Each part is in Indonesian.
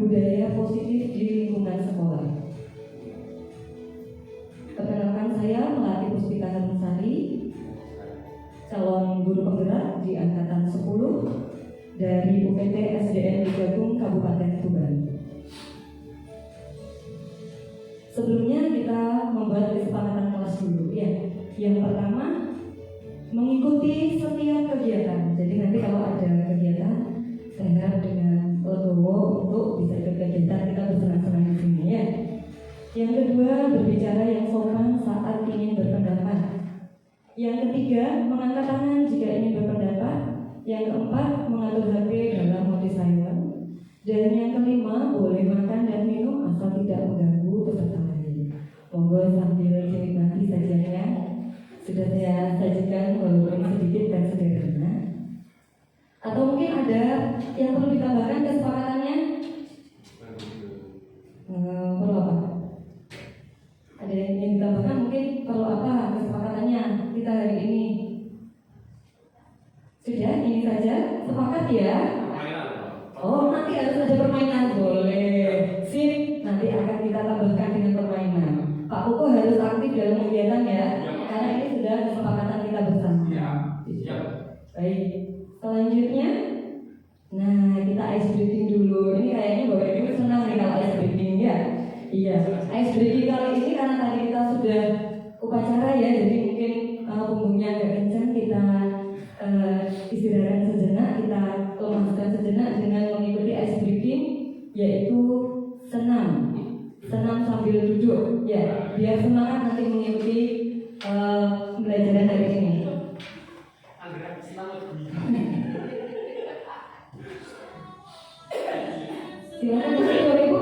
budaya positif di lingkungan sekolah. Perkenalkan, saya Melati Puspita Harumsari, calon guru penggerak di angkatan 10 dari UPT SDN Wigagung Kabupaten Tuban. Sebelumnya kita membuat kesepakatan kelas dulu ya. Yang pertama, mengikuti setiap kegiatan. Jadi nanti kalau ada kegiatan, saya harap dengan legowo untuk bisa ikut kegiatan, kita bersenang-senang di sini ya. Yang kedua, berbicara yang sopan saat ingin berpendapat. Yang ketiga, mengangkat tangan jika ingin berpendapat. Yang keempat, mengatur HP dalam mode silent. Dan yang kelima, boleh makan dan minum asal tidak mengganggu peserta lain. Monggo sambil dinikmati sajiannya. Sudah saya sajikan walaupun sedikit dan sederhana. Atau mungkin ada yang perlu ditambahkan kesepakatannya? Perlu apa? Ada yang ingin ditambahkan? Mungkin perlu apa kesepakatannya kita hari ini? Sudah, ini saja. Sepakat ya? Oh, nanti harus ada permainan. Boleh. Sip, nanti akan kita tambahkan dengan permainan. Pak Kuko harus aktif dalam kegiatan ya, karena ini sudah kesepakatan kita bersama. Ya. Baik. Selanjutnya, nah kita ice breaking dulu. Ini kayaknya Bapak Ibu senang nih kalau ice breaking ya. Iya. Ice breaking kali ini karena tadi kita sudah upacara ya, jadi mungkin punggungnya agak kencang, kita istirahat sejenak, kita lemaskan sejenak dengan mengikuti ice breaking, yaitu senam sambil duduk ya, biar semangat nanti mengikuti pembelajaran hari ini. Silakan Bapak Ibu.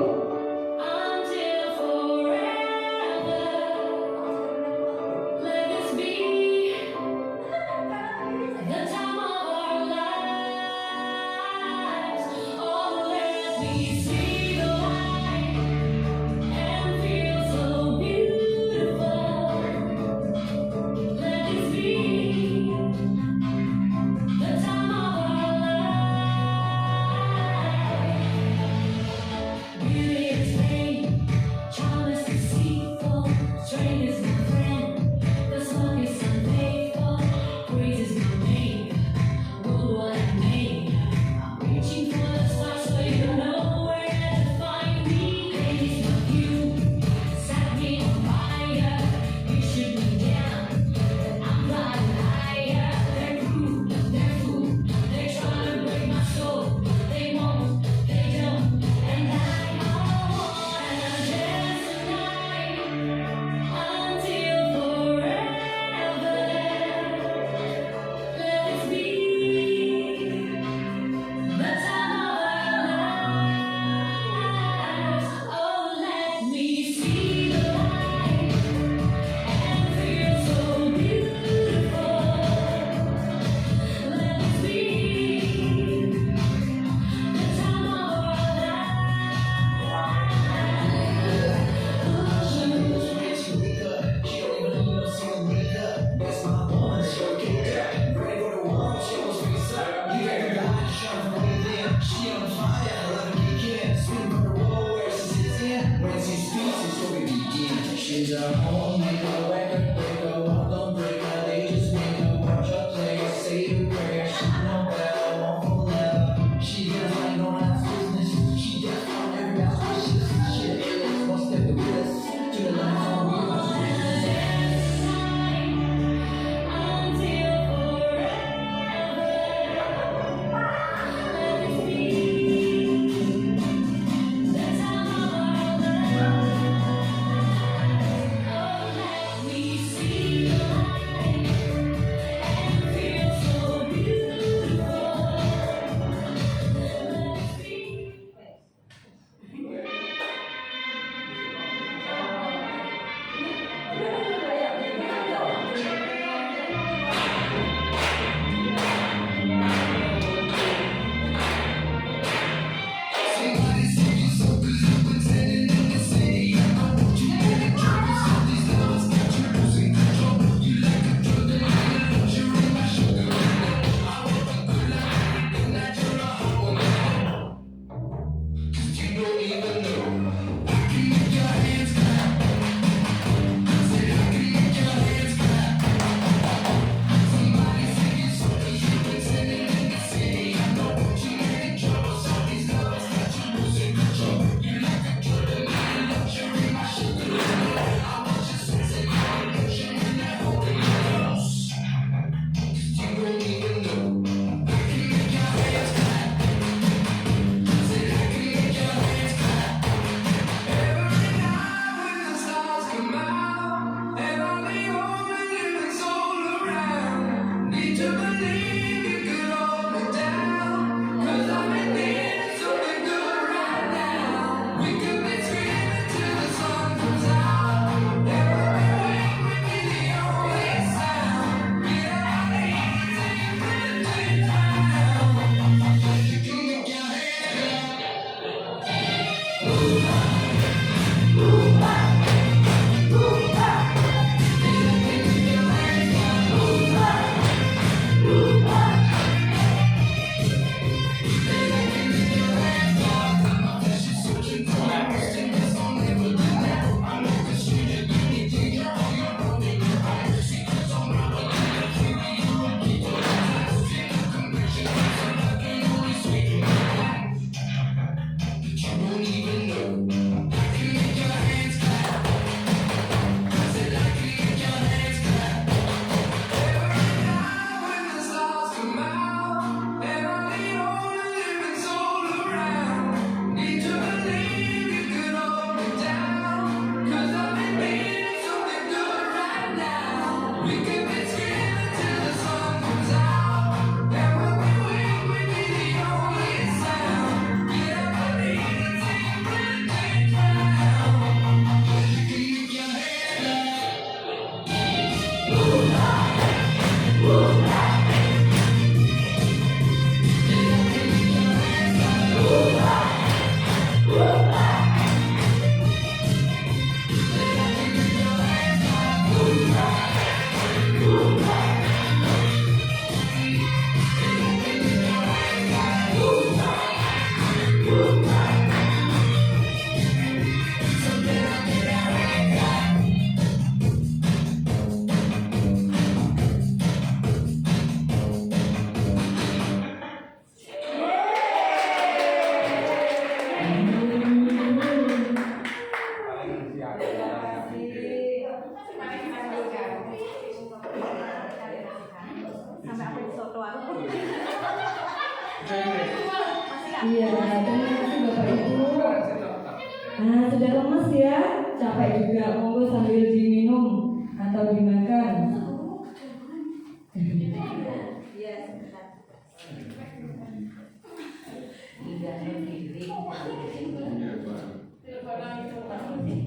Nah, sudah lemes ya, capek juga, monggo sambil diminum atau dimakan.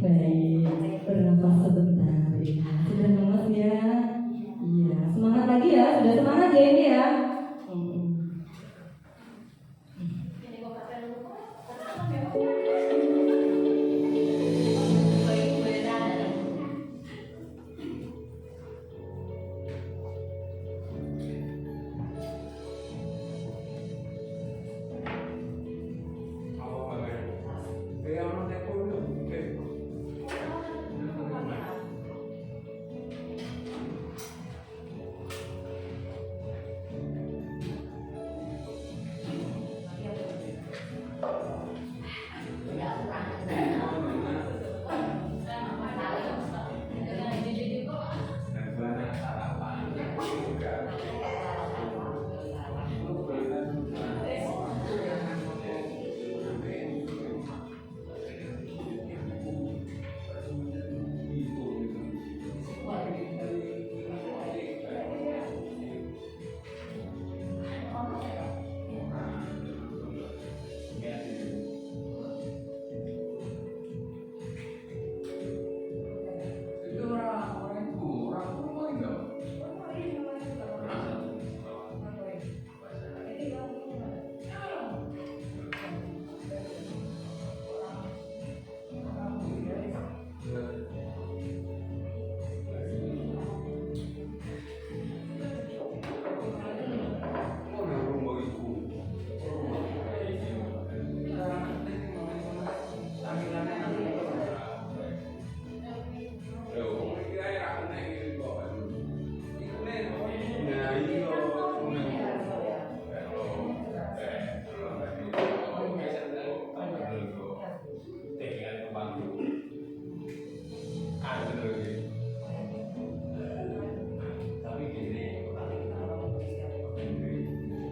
Baik, bernafas sebentar. Sudah lemes ya? Iya, semangat lagi ya, sudah semangat ya ini ya.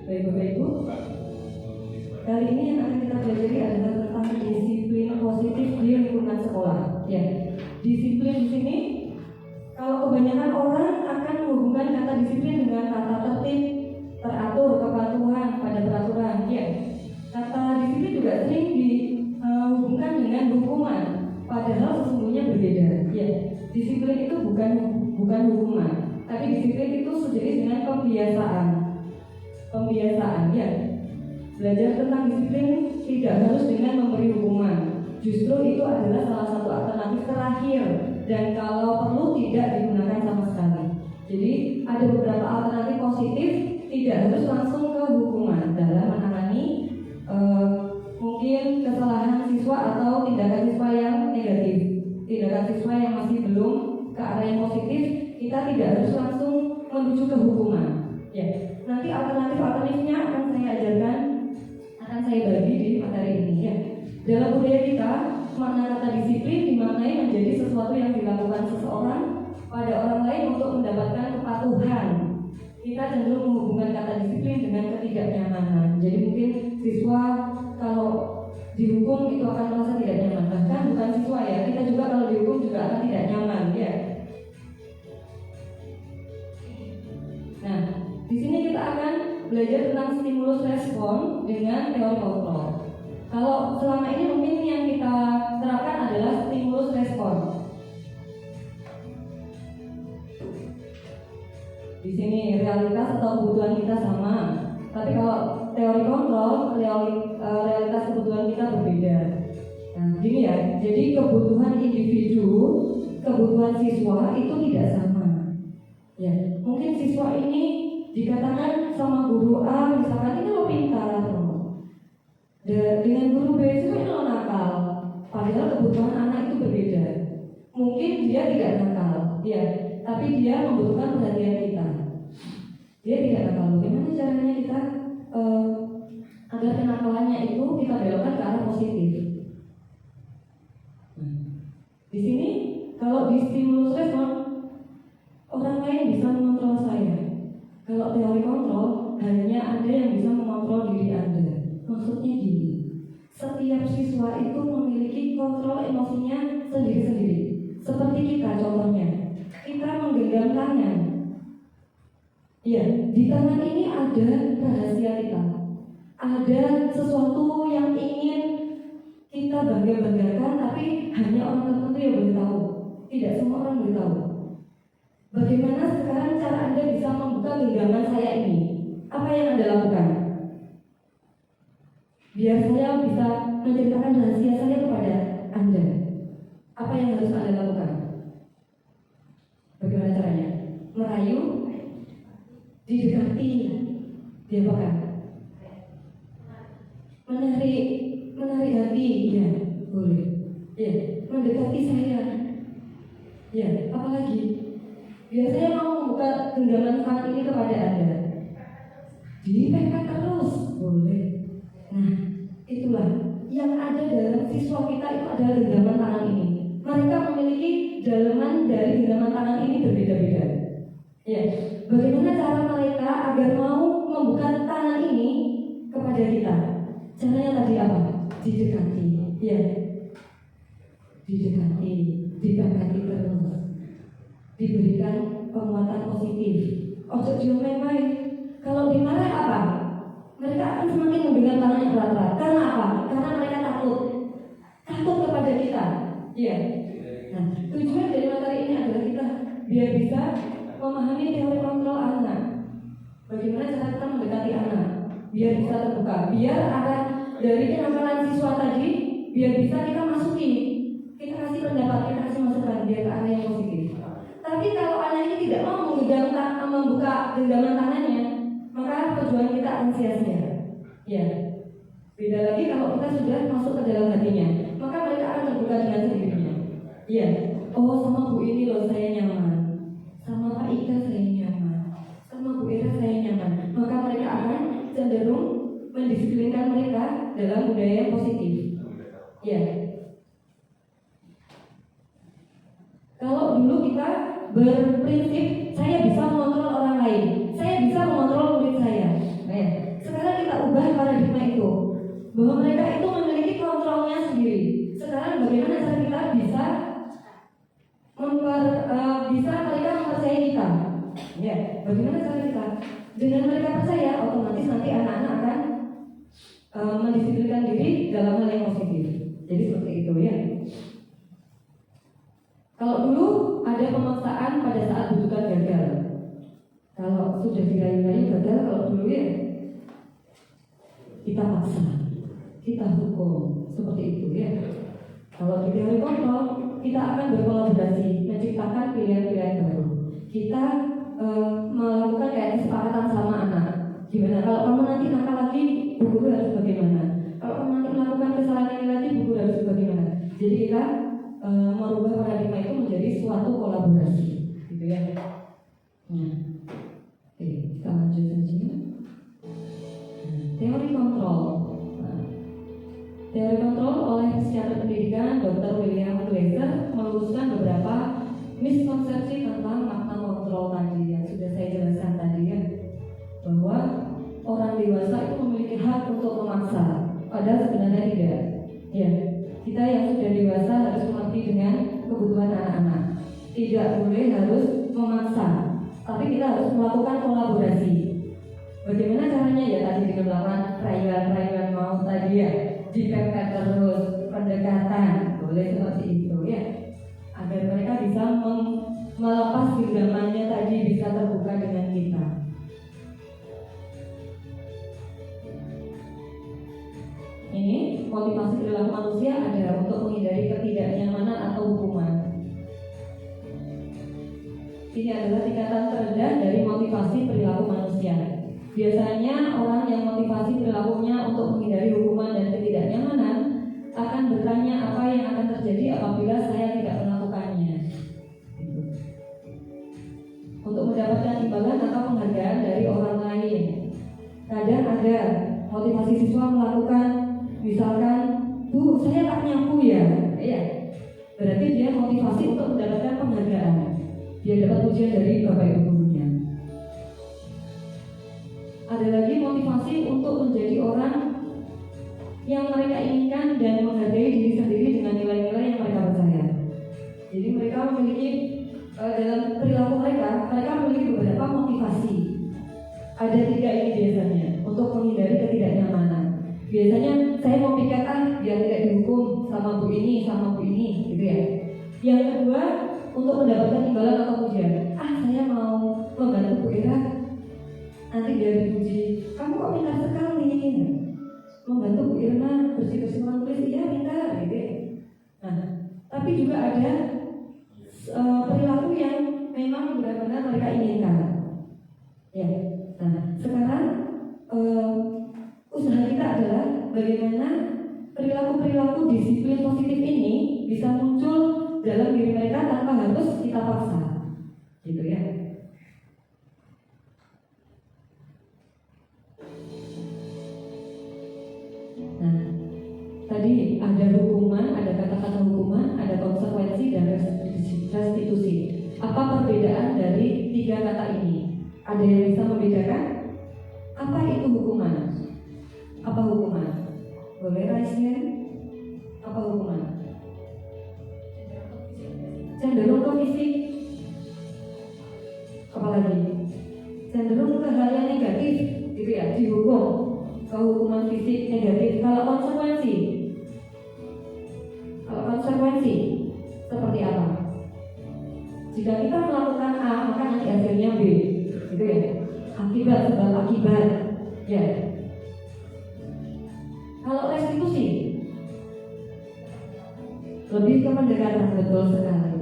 Baik Bapak Ibu, kali ini yang akan kita pelajari adalah tentang disiplin positif di lingkungan sekolah. Ya, disiplin di sini, kalau kebanyakan orang akan menghubungkan kata disiplin dengan kata tertib, teratur, kepatuhan pada peraturan. Ya, kata disiplin juga sering dihubungkan dengan hukuman, padahal sesungguhnya berbeda. Ya, disiplin itu bukan hukuman, tapi disiplin itu sejenis dengan kebiasaan ya. Belajar tentang disiplin tidak harus dengan memberi hukuman. Justru itu adalah salah satu alternatif terakhir, dan kalau perlu tidak digunakan sama sekali. Jadi ada beberapa alternatif positif, tidak harus langsung ke hukuman dalam menangani mungkin kesalahan siswa atau tindakan siswa yang negatif. Tindakan siswa yang masih belum ke arah yang positif, kita tidak harus langsung menuju ke hukuman. Ya, nanti alternatifnya akan saya ajarkan, akan saya bagi di materi ini ya. Dalam budaya kita, makna kata disiplin dimaknai menjadi sesuatu yang dilakukan seseorang pada orang lain untuk mendapatkan kepatuhan. Kita cenderung menghubungkan kata disiplin dengan ketidaknyamanan. Jadi mungkin siswa kalau dihukum itu akan merasa tidak nyaman. Bahkan bukan siswa ya, kita juga kalau dihukum juga akan tidak nyaman ya. Nah, di sini kita akan belajar tentang stimulus respon dengan teori kontrol. Kalau selama ini mungkin yang kita terapkan adalah stimulus respon. Di sini realitas atau kebutuhan kita sama, tapi kalau teori kontrol realitas kebutuhan kita berbeda. Nah, gini ya, jadi kebutuhan individu, kebutuhan siswa itu tidak sama. Ya, mungkin siswa ini dikatakan sama guru A, misalkan ini lo pintar, dengan guru B itu ini lo nakal. Padahal kebutuhan anak itu berbeda. Mungkin dia tidak nakal, ya, tapi dia membutuhkan perhatian kita. Dia tidak nakal. Bagaimana caranya kita agar kenakalannya itu kita belokkan ke arah positif? Di sini kalau di stimulus respon, orang lain bisa mengontrol saya. Kalau teori kontrol, hanya Anda yang bisa mengontrol diri Anda. Maksudnya gini, setiap siswa itu memiliki kontrol tangan. Ya, di tangan ini ada rahasia kita. Ada sesuatu yang ingin kita bangga-banggakan, tapi hanya orang tertentu yang boleh tahu. Tidak semua orang boleh tahu. Bagaimana sekarang cara Anda bisa membuka genggaman saya ini? Apa yang Anda lakukan? Biar saya bisa menceritakan rahasia saya kepada Anda. Apa yang harus Anda lakukan? Bagaimana caranya? Merayu, didekati, diapakan? Menarik hati, ya boleh. Ya, mendekati saya. Ya, apalagi? Biasanya mau membuka genggaman tangan ini kepada Anda. Dipepet terus, boleh. Nah, itulah yang ada dalam siswa kita itu adalah genggaman tangan ini. Mereka memiliki dalaman dari genggaman tangan ini berbeda-beda. Ya, bagaimana cara mereka agar mau membuka tangan ini kepada kita? Caranya tadi apa? Didekati, ya. Didekati, dipepeti terus. Diberikan penguatan positif. Ojo diomel-omel. Kalau dimarah apa? Mereka akan semakin memberikan tangannya erat-erat. Karena apa? Karena mereka takut kepada kita. Ya. Nah, tujuan dari materi ini adalah kita biar bisa memahami teori kontrol anak. Bagaimana cara kita mendekati anak? Biar bisa terbuka. Biar akan dari kenakalan siswa tadi, biar bisa kita masuki. Kita kasih pendapat, kita kasih masukan biar ke arah yang positif. Tapi kalau anak ini tidak mau membuka genggaman tangannya, maka perjuangan kita akan sia-sia. Ya, beda lagi kalau kita sudah masuk ke dalam hatinya, maka mereka akan terbuka dengan sendirinya. Ya, oh sama Bu ini loh saya nyaman, sama Pak Ika saya nyaman, sama Bu Era saya nyaman. Maka mereka akan cenderung mendisiplinkan mereka dalam budaya yang positif. Ya. Kalau dulu kita berprinsip saya bisa mengontrol orang lain, saya bisa mengontrol murid saya. Nah, sekarang kita ubah paradigma itu, bahwa mereka itu memiliki kontrolnya sendiri. Sekarang bagaimana cara kita bisa mereka mempercayai kita? Ya, bagaimana cara kita? Dengan mereka percaya, otomatis nanti anak-anak akan mendisiplinkan diri dalam hal yang positif. Jadi seperti itu ya. Kalau dulu ada pemaksaan pada saat bujukan gagal. Kalau sudah dirayu-rayu gagal, kalau dulu ya kita paksa, kita hukum, seperti itu ya. Kalau di teori kontrol, kita akan berkolaborasi, menciptakan pilihan-pilihan baru. Kita melakukan kayak kesepakatan sama anak. Gimana kalau kamu nanti nakal lagi, bu guru harus bagaimana? Kalau kamu nanti melakukan kesalahan ini lagi, bu guru harus bagaimana? Jadi kita merubah paradigma itu menjadi suatu kolaborasi, gitu ya. Nah, oke, kita lanjut saja. Teori kontrol. Teori kontrol oleh psikiater pendidikan Dr. William Glasser meluruskan beberapa miskonsepsi tentang makna kontrol tadi yang sudah saya jelaskan tadi ya, bahwa orang dewasa itu memiliki hak untuk memaksa, padahal sebenarnya tidak. Ya, kita yang sudah dewasa harus mengerti dengan kebutuhan anak-anak. Tidak boleh harus memaksa, tapi kita harus melakukan kolaborasi. Bagaimana caranya ya tadi dengan melakukan rayuan-rayuan mau tadi ya, dipepet terus, pendekatan, boleh seperti itu ya, agar mereka bisa melepas genggamannya tadi, bisa terbuka dengan kita. Ini motivasi perilaku manusia adalah untuk menghindari ketidaknyamanan atau hukuman. Ini adalah tingkatan terendah dari motivasi perilaku manusia. Biasanya orang yang motivasi perilakunya untuk menghindari hukuman dan ketidaknyamanan akan bertanya apa yang akan terjadi apabila saya tidak melakukannya. Untuk mendapatkan imbalan atau penghargaan dari orang lain. Kadang ada motivasi siswa melakukan, misalkan, Bu, saya tak nyapu ya. Iya. Berarti dia motivasi untuk mendapatkan penghargaan. Dia dapat pujian dari bapak ibu gurunya. Ada lagi motivasi untuk menjadi orang yang mereka inginkan dan menghargai diri sendiri dengan nilai-nilai yang mereka percaya. Jadi mereka memiliki dalam perilaku mereka ini sama bu ini, gitu ya. Yang kedua, untuk mendapatkan imbalan atau pujian. Saya mau membantu Bu Ira, nanti dia dipuji, kamu kok pintar sekali. Membantu Bu Irma bersih-bersih ruang tulis, iya pintar, gitu ya. Nah, tapi juga ada perilaku yang memang benar-benar mereka inginkan. Ya, nah sekarang usaha kita adalah bagaimana perilaku-perilaku disiplin positif ini bisa muncul dalam diri mereka tanpa harus kita paksa, gitu ya. Nah, tadi ada hukuman, ada kata-kata hukuman, ada konsekuensi dan restitusi. Apa perbedaan dari tiga kata ini? Ada yang bisa membedakan? Apa itu hukuman? Apa hukuman? Boleh raise hand? Apa hukuman? Cenderung ke fisik. Apalagi? Cenderung ke hal yang negatif, gitu ya, dihukum. Ke hukuman fisik negatif. Kalau konsekuensi seperti apa? Jika kita melakukan A, maka nanti hasilnya B, gitu ya. Akibat sebab akibat, ya. Kalau restitusi lebih ke pendekatan, betul sekali.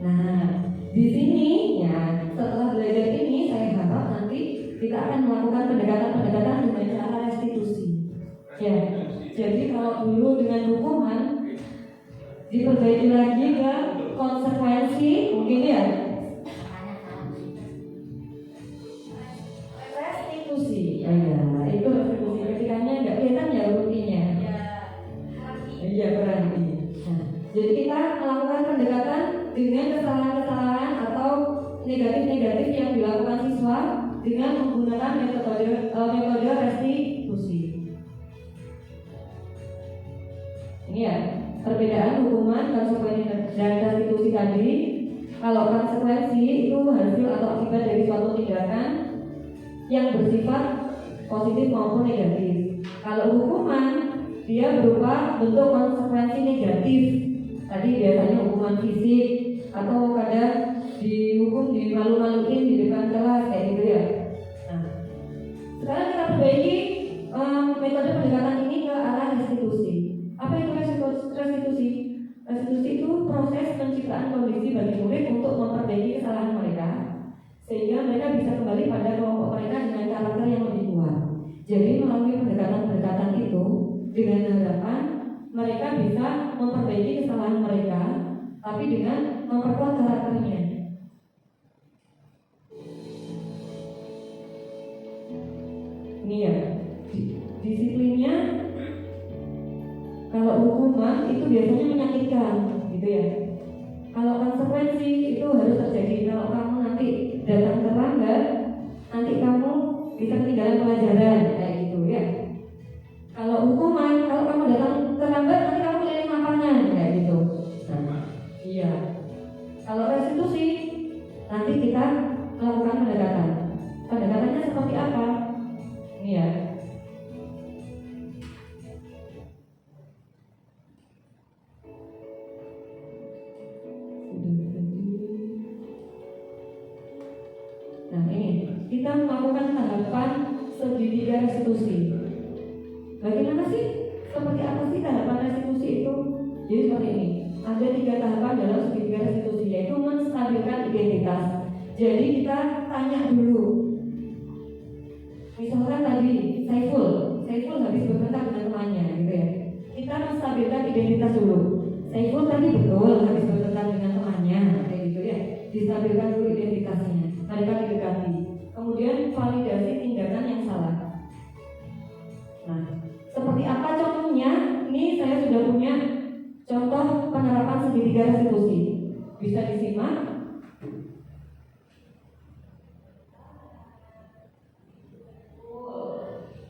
Nah, di sini ya, setelah belajar ini saya harap nanti kita akan melakukan pendekatan-pendekatan dengan cara restitusi. Ya, jadi kalau dulu dengan hukuman diperbaiki lagi ke konsekuensi, mungkin ya. Restitusi, ya, itu restitusi. Ketikanya nggak kelihatan ya rutinnya. Iya berarti. Nah, jadi kita melakukan pendekatan dengan kesalahan-kesalahan atau negatif-negatif yang dilakukan siswa dengan menggunakan metode restitusi. Ini ya, perbedaan hukuman, konsekuensi dan restitusi tadi. Kalau konsekuensi itu hasil atau akibat dari suatu tindakan yang bersifat positif maupun negatif. Kalau hukuman, dia berupa bentuk konsekuensi negatif. Tadi biasanya hukuman fisik atau kadang dihukum dimalu-maluin di depan kelas kayak gitu ya. Nah, sekarang kita perbaiki metode pendekatan ini ke arah restitusi. Apa itu restitusi? Restitusi itu proses penciptaan kondisi bagi murid untuk memperbaiki kesalahan mereka, sehingga mereka bisa kembali pada kelompok mereka dengan karakter yang lebih kuat. Jadi melalui pendekatan-pendekatan itu dengan harapan mereka bisa memperbaiki kesalahan mereka, tapi dengan memperkuat karakternya. Ini ya, disiplinnya. Kalau hukuman itu biasanya menyakitkan, gitu ya. Kalau konsekuensi itu harus terjadi. Kalau kamu nanti datang terlambat, nanti kamu bisa ketinggalan pelajaran, kayak gitu ya. Kalau hukuman, kalau kamu datang terlambat, nanti kamu keliling lapangan, kayak gitu. Nah, iya. Kalau restitusi, nanti kita melakukan pendekatan. Pendekatannya seperti apa? Ini ya. Nah ini, kita melakukan tahapan segitiga restitusi. Bagaimana sih? Seperti apa sih tahapan restitusi itu? Jadi seperti ini, ada 3 tahapan dalam segitiga restitusi, yaitu menstabilkan identitas. Jadi kita tanya dulu. Misalkan tadi Saiful habis bertengkar dengan temannya, gitu ya. Kita menstabilkan identitas dulu. Saiful tadi betul habis bertengkar dengan temannya, kayak gitu ya. Distabilkan dulu identitasnya. Mereka didekati. Kemudian validasi tindakan yang salah. Nah, seperti apa contohnya? Ini saya sudah punya contoh penerapan segitiga restitusi. Bisa disimak.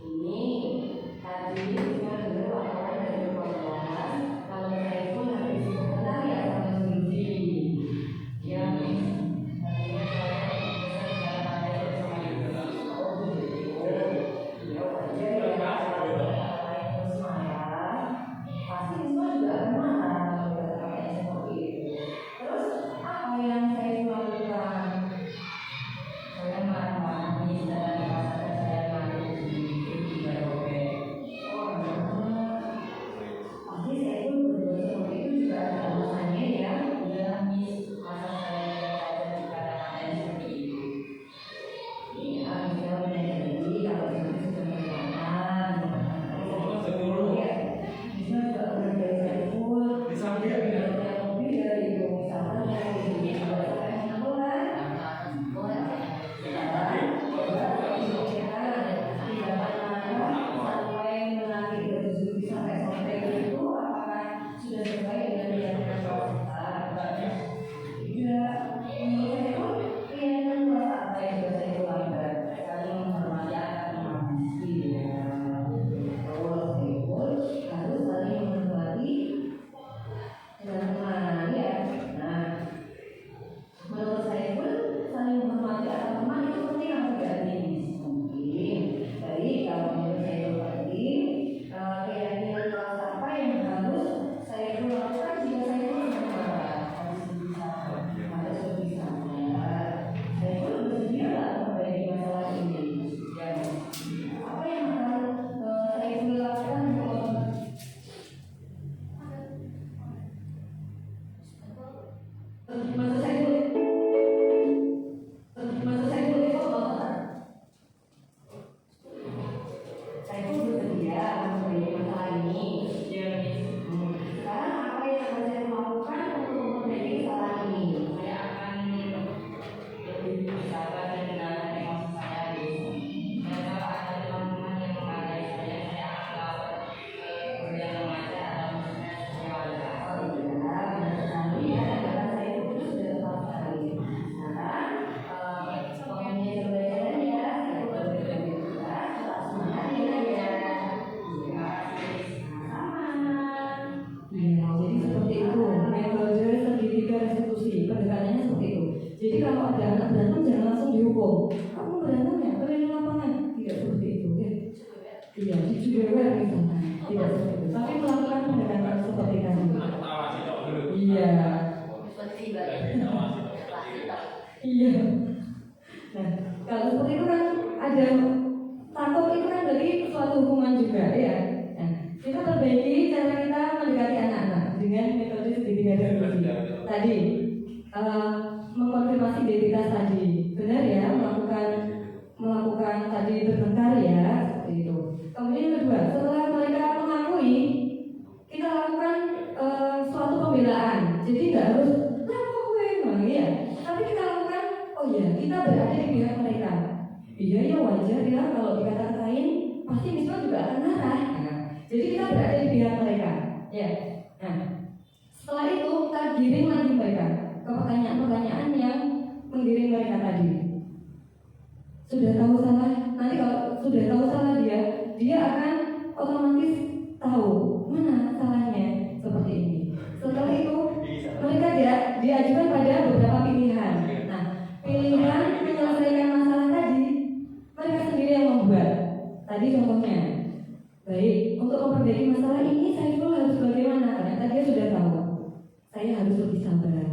Ini tadi saya dengar laporan dari kelas kalau saya pun habis sebentar ya sama Suci yang pasti semua juga akan marah. Jadi kalau ada anak berantem jangan langsung dihukum. Kamu berantem ya, keliling lapangan. Tidak seperti itu ya. Iya, dijual misalnya. Tidak seperti itu. Tapi melakukan pendekatan seperti tadi. Iya. Iya. Nah, kalau seperti itu kan ada takut itu kan dari suatu hukuman juga ya. Nah, kita perbaiki cara kita mendekati anak-anak dengan metode segitiga restitusi. Tadi mengkonfirmasi identitas tadi, benar ya, melakukan tadi bertengkar ya, seperti itu. Kemudian yang kedua, setelah mereka mengakui, kita lakukan suatu pembelaan. Jadi nggak harus ya, tapi kita lakukan, oh ya, kita berada di pihak mereka. Iya ya wajar ya kalau dikata-katain pasti misal juga akan marah. Nah, jadi kita berada di pihak mereka. Ya. Nah, setelah itu kita giring lagi mereka ke pertanyaan-pertanyaan yang menggiring mereka tadi. Sudah tahu salah, nanti kalau sudah tahu salah dia akan otomatis tahu mana salahnya seperti ini. Setelah itu mereka diajukan pada beberapa pilihan. Nah, pilihan menyelesaikan masalah tadi mereka sendiri yang membuat. Tadi contohnya, baik untuk memperbaiki masalah ini saya dulu harus bagaimana? Karena dia sudah tahu, saya harus lebih sabar.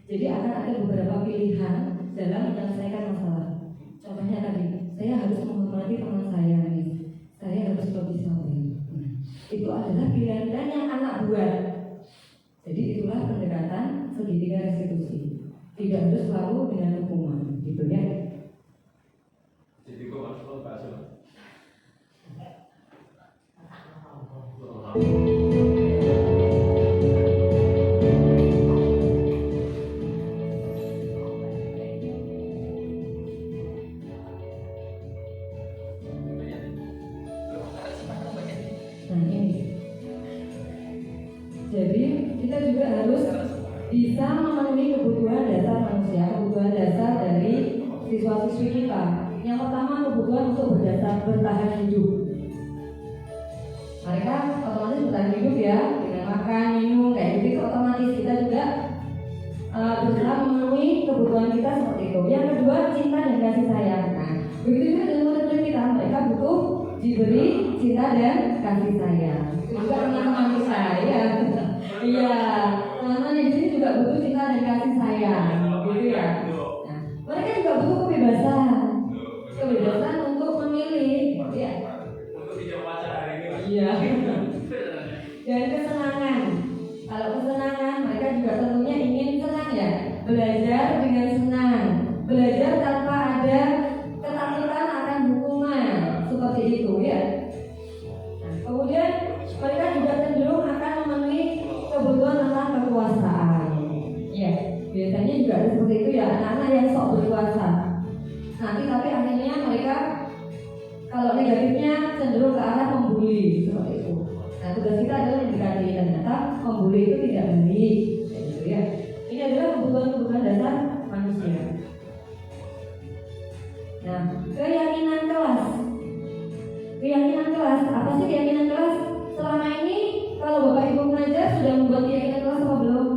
Jadi akan ada beberapa pilihan dalam menyelesaikan masalah. Contohnya tadi, saya harus menghormati teman saya nih. Saya harus lebih sabar. Itu adalah pilihan-pilihan yang anak buat. Jadi itulah pendekatan segitiga restitusi. Tidak harus selalu dengan hukuman, gitu ya. Jadi kok masuk bahasa. Jadi kita juga harus bisa memenuhi kebutuhan dasar manusia, kebutuhan dasar dari siswa-siswi kita. Yang pertama kebutuhan untuk bertahan hidup. Mereka otomatis bertahan hidup ya dengan makan, minum, kayak gitu otomatis kita juga berusaha memenuhi kebutuhan kita seperti itu. Yang kedua cinta dan kasih sayang. Nah, begitu juga dengan murid-murid kita, mereka butuh diberi cinta dan kasih sayang. Juga teman-teman kita ya. Iya, teman-teman di sini juga butuh cinta dan kasih sayang, gitu ya. Nah, mereka juga butuh kebebasan untuk memilih, ya. Iya. Dan kesenangan. Kalau kesenangan, mereka juga tentunya ingin senang ya, belajar dengan senang, belajar tanpa ada ketakutan akan hukuman, seperti itu ya. Nah, kemudian mereka juga cenderung akan memenuhi kebutuhan tentang kekuasaan. Ya, biasanya juga ada seperti itu ya, anak-anak yang sok berkuasa. Nanti tapi akhirnya mereka kalau negatifnya cenderung ke arah membuli seperti itu. Nah, tugas kita adalah mendekati ternyata membuli itu tidak baik, gitu ya. Ini adalah kebutuhan-kebutuhan dasar manusia. Nah, keyakinan kelas. Keyakinan kelas, apa sih keyakinan kelas? Selama ini kalau Bapak Ibu pengajar sudah membuat keyakinan kelas apa belum?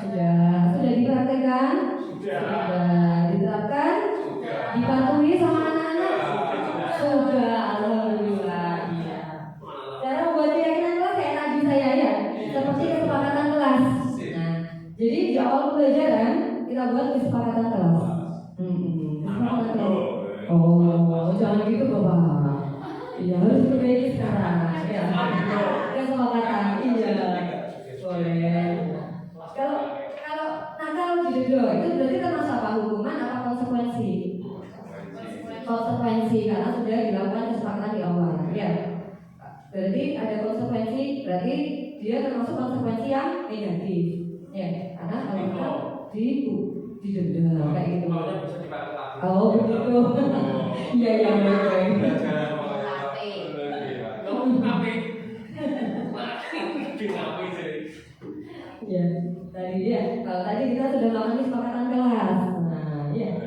Sudah dipraktekkan? Sudah diterapkan? Dipatuhi sama anak-anak? Sudah, alhamdulillah. Iya. Cara membuat keyakinan kelas kayak tadi saya ya, seperti kesepakatan kelas. Nah, jadi di awal pembelajaran kita buat kesepakatan kelas. Kesepakatan kelas. Oh, jangan gitu Bapak. Iya, harus diperbaiki sekarang. Ya, kesepakatan. Iya, boleh. Kalau nakal gitu itu berarti termasuk apa? Hukuman apa konsekuensi? Konsekuensi karena sudah dilakukan kesepakatan di awal. Ya, berarti ada konsekuensi. Berarti dia termasuk konsekuensi yang negatif. Ya, karena kalau didenda kayak gitu. Oh begitu. Iya baik. Ya, tadi ya. Kalau tadi kita sudah melakukan kesepakatan kelas. Nah, ya.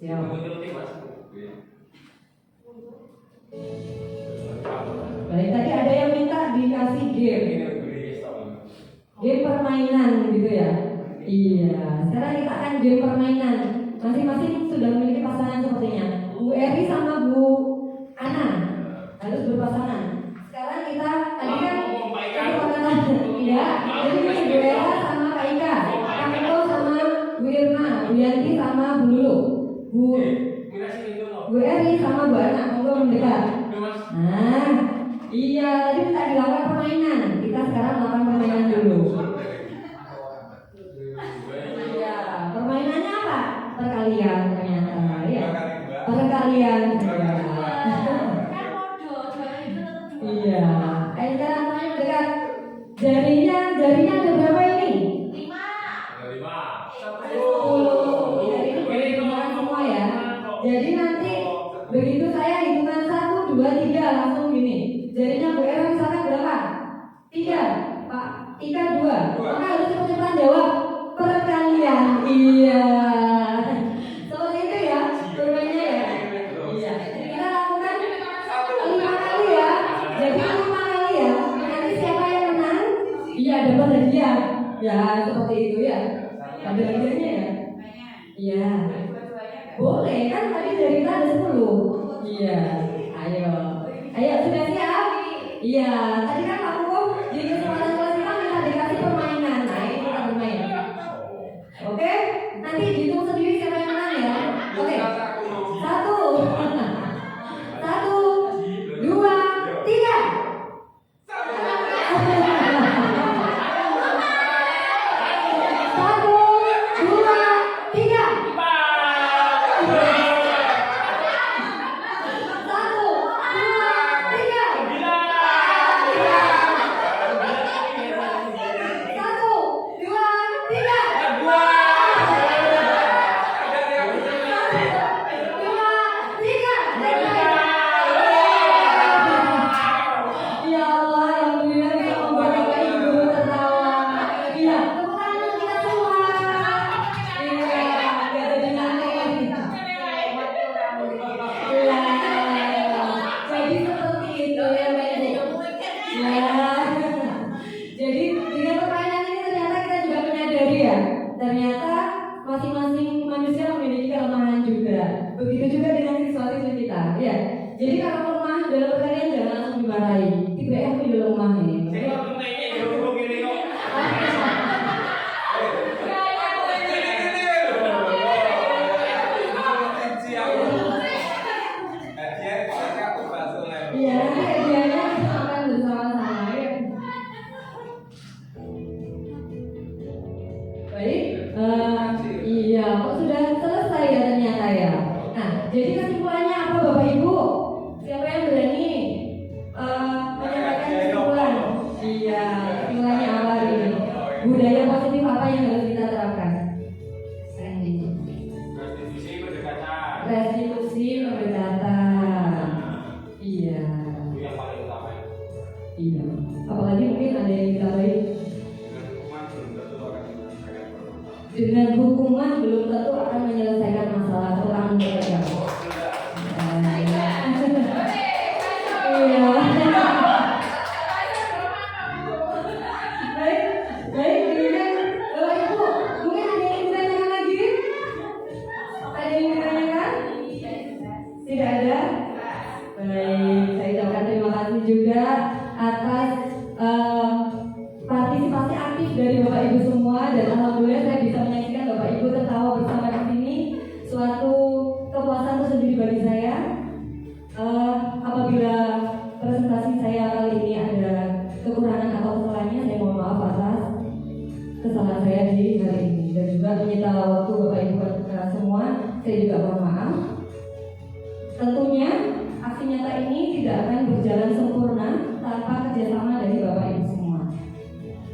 Siap. Baik, tadi ada yang minta dikasih game permainan gitu ya. Iya, sekarang kita akan game permainan. Masing-masing sudah memiliki pasangan sepertinya. Bu Eri sama Bu Ana harus berpasangan. Sekarang kita tadi kan kesepakatan, iya. Jadi ini Bu Era sama Kak Ika, Kak Eko sama Bu Irma, Bu Yanti sama Bu Lulu, Bu Eri sama Bu Ana. Monggo mendekat. Nah, iya tadi kita dilakukan permainan. Kita sekarang lakukan permainan dulu. Iya, permainannya apa? Perkalian ternyata, ya. Perkalian. Iya. Ayo sekarang semuanya mendekat. Jarinya ada berapa ini? 5. Ada 10. Jari ini berhitungan semua ya. Jadi nanti begitu saya hitungan 1, 2, 3 langsung gini. Jarinya Bu Era misalkan berapa? 3. Pak Ika 2. Maka harus cepat-cepat jawab. Perkalian. Iya. Seperti itu ya. Turunnya ya. Iya. Kita lakukan 5 kali ya. Jadi 5 kali ya. Nanti siapa yang menang? Iya, dapat hadiah. Ya, seperti itu ya. Ada hadiahnya ya. Iya. Boleh kan tadi dari kita ada 10. Iya. Ayo sudah siap? Iya. Tadi kan Pak Hukum di kesempatan kelas kita minta dikasih permainan. Nah, ini kita bermain. Oke? Nanti dihitung sendiri siapa yang menang ya. Oke. 1, 2, 3. 1, 2, 3.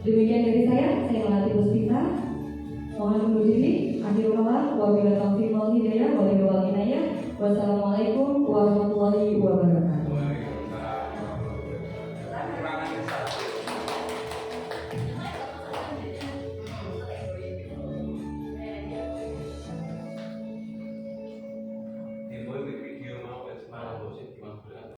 Demikian dari saya melatih Puspita. Mohon undur diri. Akhirul kalam. Wabillahi